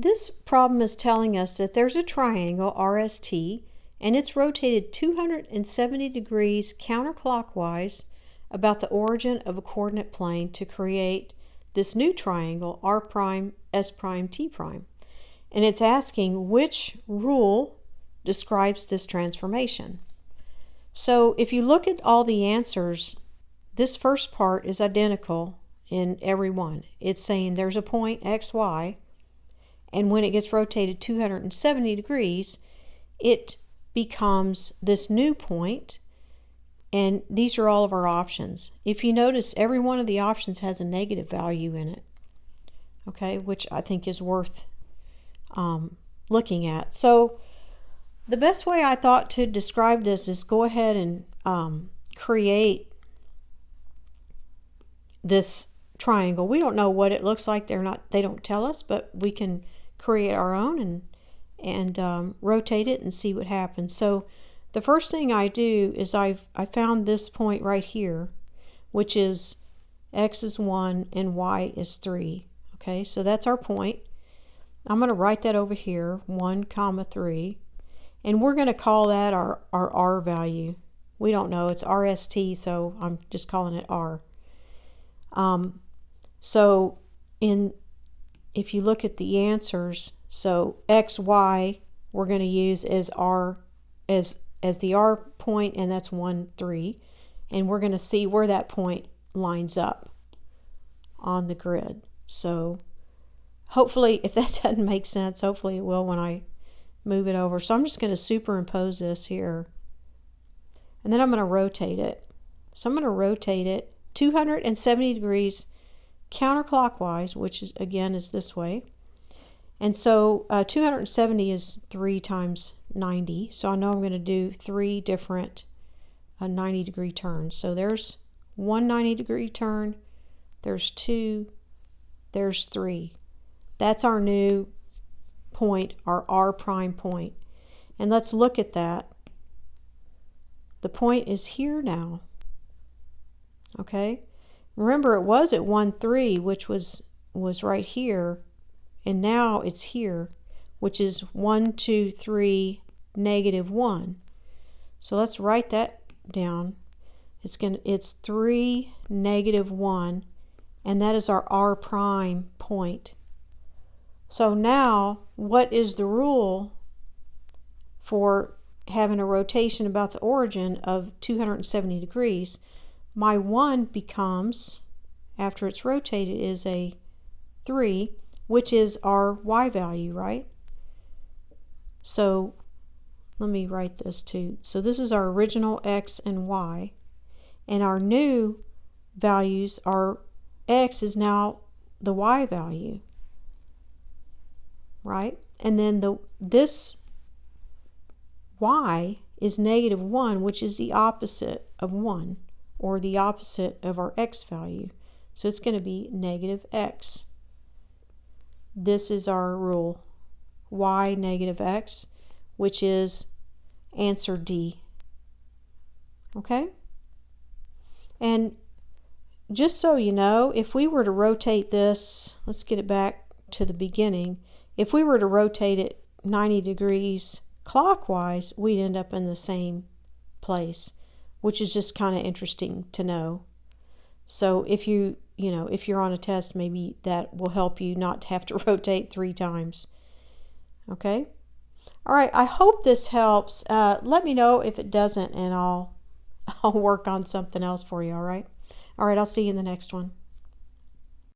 This problem is telling us that there's a triangle, RST, and it's rotated 270 degrees counterclockwise about the origin of a coordinate plane to create this new triangle, R prime, S prime, T prime. And it's asking which rule describes this transformation. So if you look at all the answers, this first part is identical in every one. It's saying there's a point XY, and when it gets rotated 270 degrees, it becomes this new point, and these are all of our options. If you notice, every one of the options has a negative value in it, okay, which I think is worth looking at. So the best way I thought to describe this is go ahead and create this triangle. We don't know what it looks like. They don't tell us, but we can create our own and rotate it and see what happens. So the first thing I do is I found this point right here, which is x is 1 and y is 3. Okay, so that's our point. I'm going to write that over here, 1, 3, and we're going to call that our r value. We don't know, it's RST, so I'm just calling it r. So if you look at the answers, so x, y, we're going to use as r as the r point, and that's 1, 3, and we're going to see where that point lines up on the grid. So hopefully, if that doesn't make sense, hopefully it will when I move it over. So I'm just going to superimpose this here, and then I'm going to rotate it. So I'm going to rotate it 270 degrees counterclockwise, which is again is this way. And so 270 is 3 times 90. So I know I'm going to do 3 different 90-degree turns. So there's 1 90-degree turn, there's 2, there's 3. That's our new point, our R prime point. And let's look at that. The point is here now. Okay? Remember, it was at 1, 3, which was right here, and now it's here, which is 1, 2, 3, negative 1. So let's write that down. It's 3, negative 1, and that is our R prime point. So now, what is the rule for having a rotation about the origin of 270 degrees? My 1 becomes, after it's rotated, is a 3, which is our y value, right? So let me write this too. So this is our original x and y, and our new values, our x is now the y value, right? And then this y is negative 1, which is the opposite of 1, or the opposite of our x value. So it's going to be negative x. This is our rule, y negative x, which is answer D. Okay? And just so you know, if we were to rotate this, let's get it back to the beginning. If we were to rotate it 90 degrees clockwise, we'd end up in the same place, which is just kind of interesting to know. So if if you're on a test, maybe that will help you not to have to rotate 3 times. Okay? All right, I hope this helps. Let me know if it doesn't, and I'll work on something else for you, all right? All right, I'll see you in the next one.